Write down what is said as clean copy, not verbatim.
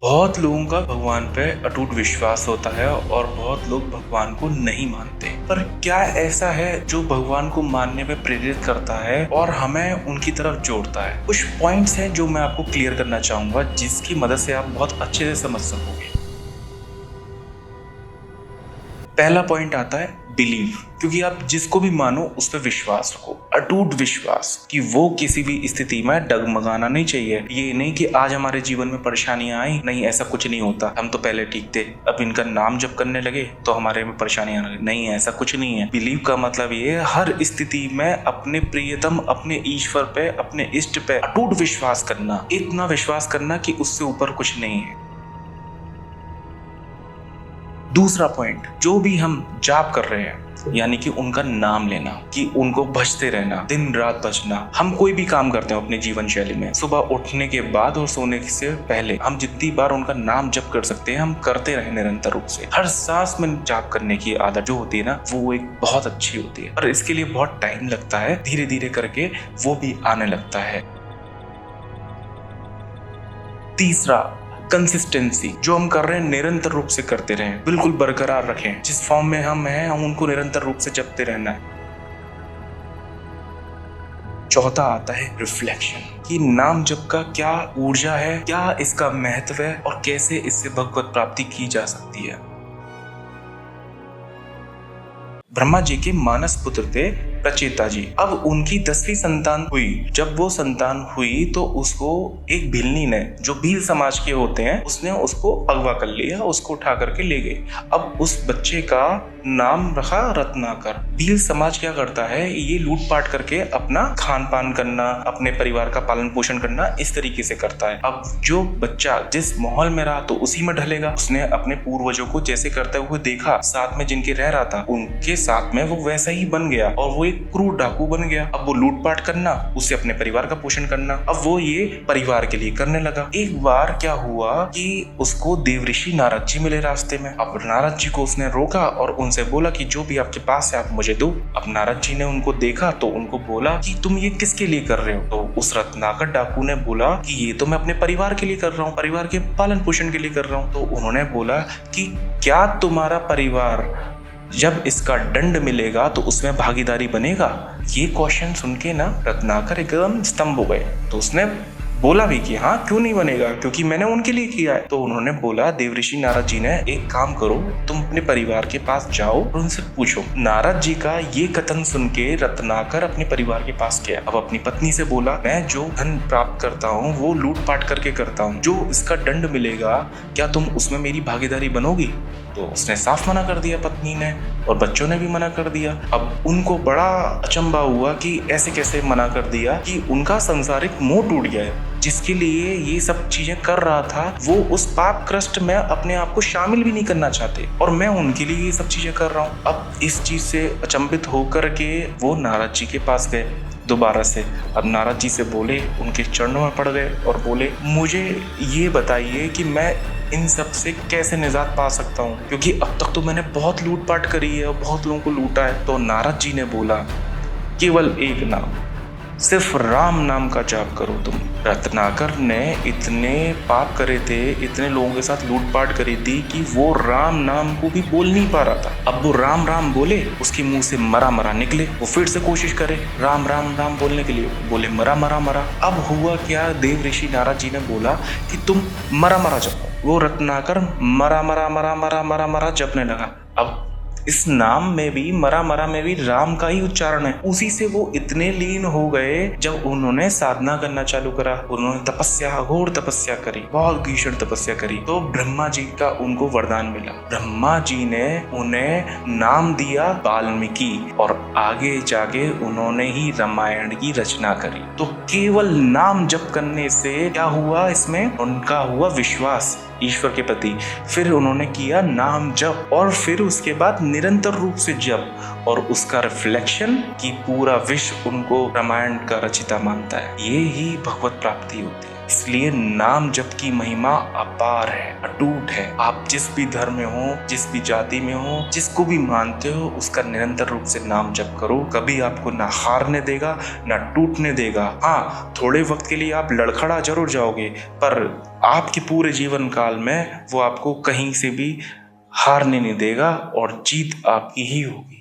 बहुत लोगों का भगवान पे अटूट विश्वास होता है और बहुत लोग भगवान को नहीं मानते। पर क्या ऐसा है जो भगवान को मानने पे प्रेरित करता है और हमें उनकी तरफ जोड़ता है? कुछ पॉइंट्स हैं जो मैं आपको क्लियर करना चाहूंगा, जिसकी मदद से आप बहुत अच्छे से समझ सकोगे। पहला पॉइंट आता है बिलीव, क्योंकि आप जिसको भी मानो उस पर विश्वास रखो, अटूट विश्वास कि वो किसी भी स्थिति में डगमगाना नहीं चाहिए। ये नहीं कि आज हमारे जीवन में परेशानियां आई, नहीं ऐसा कुछ नहीं होता, हम तो पहले ठीक थे, अब इनका नाम जप करने लगे तो हमारे में परेशानियां आ गई। नहीं, ऐसा कुछ नहीं है। बिलीव का मतलब ये है हर स्थिति में अपने प्रियतम, अपने ईश्वर पे, अपने इष्ट पे अटूट विश्वास करना, इतना विश्वास करना कि उससे ऊपर कुछ नहीं है। दूसरा पॉइंट, जो भी हम जाप कर रहे हैं यानी कि उनका नाम लेना, कि उनको भजते रहना, दिन रात भजना। हम कोई भी काम करते हैं अपने जीवन शैली में, सुबह उठने के बाद और सोने से पहले हम जितनी बार उनका नाम जप कर सकते हैं हम करते रहे निरंतर रूप से। हर सांस में जाप करने की आदत जो होती है ना, वो एक बहुत अच्छी होती है, और इसके लिए बहुत टाइम लगता है, धीरे धीरे करके वो भी आने लगता है। तीसरा, कंसिस्टेंसी। जो हम कर रहे हैं निरंतर रूप से करते रहें, बिल्कुल बरकरार रखें। जिस फॉर्म में हम हैं हम उनको निरंतर रूप से जपते रहना है। चौथा आता है रिफ्लेक्शन, कि नाम जप का क्या ऊर्जा है, क्या इसका महत्व है और कैसे इससे भगवत प्राप्ति की जा सकती है। ब्रह्मा जी के मानस पुत्र थे प्रचेता जी। अब उनकी 10वीं संतान हुई। जब वो संतान हुई तो उसको एक भिलनी ने, जो भील समाज के होते हैं, उसने उसको अगवा कर लिया, उसको उठा करके ले गए। अब उस बच्चे का नाम रखा रत्नाकर। भील समाज क्या करता है, ये लूटपाट करके अपना खान पान करना, अपने परिवार का पालन पोषण करना, इस तरीके से करता है। अब जो बच्चा जिस माहौल में रहा तो उसी में ढलेगा। उसने अपने पूर्वजों को जैसे करते हुए देखा, साथ में जिनके रह रहा था उनके साथ में वो वैसा ही बन गया और वो एक क्रूर डाकू बन गया। अब वो लूटपाट करना, उससे अपने परिवार का पोषण करना, अब वो ये परिवार के लिए करने लगा। एक बार क्या हुआ कि उसको देवऋषि नारद जी मिले रास्ते में। अब नारद जी को उसने रोका और उनसे बोला कि जो भी आपके पास है आप मुझे दो। अब नारद जी ने उनको देखा तो उनको बोला कि तुम ये किसके लिए कर रहे हो? तो उस रत्नाकर डाकू ने बोला कि ये तो मैं अपने परिवार के लिए कर रहा हूँ, परिवार के पालन पोषण के लिए कर रहा हूँ। तो उन्होंने बोला कि क्या तुम्हारा परिवार जब इसका दंड मिलेगा तो उसमें भागीदारी बनेगा? ये क्वेश्चन सुन के ना रत्नाकर एकदम स्तंभ हो गए। तो उसने बोला भी कि हाँ, क्यों नहीं बनेगा, क्योंकि मैंने उनके लिए किया है। तो उन्होंने बोला, देवऋषि नारद जी ने, एक काम करो, तुम अपने परिवार के पास जाओ और उनसे पूछो। नारद जी का ये कथन सुन के रत्नाकर अपने परिवार के पास गया। अब अपनी पत्नी से बोला, मैं जो धन प्राप्त करता हूँ वो लूटपाट करके करता हूँ, जो इसका दंड मिलेगा क्या तुम उसमें मेरी भागीदारी बनोगी? तो उसने साफ मना कर दिया, पत्नी ने, और बच्चों ने भी मना कर दिया। अब उनको बड़ा अचंभा हुआ कि ऐसे कैसे मना कर दिया, कि उनका सांसारिक मोह टूट गया है। जिसके लिए ये सब चीजें कर रहा था वो उस पाप कृष्ट में अपने आप को शामिल भी नहीं करना चाहते, और मैं उनके लिए ये सब चीजें कर रहा हूँ। अब इस चीज से अचंभित होकर के वो नारद जी के पास गए दोबारा से। अब नारद जी से बोले, उनके चरणों में पड़ गए और बोले, मुझे ये बताइए कि मैं इन सब से कैसे निजात पा सकता हूँ, क्योंकि अब तक तो मैंने बहुत लूटपाट करी है और बहुत लोगों को लूटा है। तो नारद जी ने बोला, केवल एक नाम, सिर्फ राम नाम का जाप करो तुम। रत्नाकर ने इतने पाप करे थे, इतने लोगों के साथ लूटपाट करी थी कि वो राम नाम को भी बोल नहीं पा रहा था। अब वो राम राम बोले, उसके मुंह से मरा मरा निकले। वो फिर से कोशिश करे राम राम राम बोलने के लिए, बोले मरा मरा मरा। अब हुआ क्या, देवऋषि नारद जी ने बोला कि तुम मरा मरा जपो। वो रत्नाकर मरा मरा मरा मरा मरा मरा जपने लगा। अब इस नाम में भी, मरा मरा में भी राम का ही उच्चारण है। उसी से वो इतने लीन हो गए। जब उन्होंने साधना करना चालू करा, उन्होंने तपस्या, घोर तपस्या करी, बहुत भीषण तपस्या करी, तो ब्रह्मा जी का उनको वरदान मिला। ब्रह्मा जी ने उन्हें नाम दिया वाल्मीकि, और आगे जाके उन्होंने ही रामायण की रचना करी। तो केवल नाम जप करने से क्या हुआ, इसमें उनका हुआ विश्वास ईश्वर के प्रति। फिर उन्होंने किया नाम जप, और फिर उसके बाद निरंतर रूप से जप, और उसका रिफ्लेक्शन कि पूरा विश्व उनको रामायण का रचिता मानता है। ये ही भगवत प्राप्ति होती है। इसलिए नाम जप की महिमा अपार है, अटूट है। आप जिस भी धर्म में हो, जिस भी जाति में हो, जिसको भी मानते हो, उसका निरंतर रूप से नाम जप करो। कभी आपको ना हारने देगा, ना टूटने देगा। हाँ, थोड़े वक्त के लिए आप लड़खड़ा जरूर जाओगे, पर आपके पूरे जीवन काल में वो आपको कहीं से भी हारने नहीं देगा और जीत आपकी ही होगी।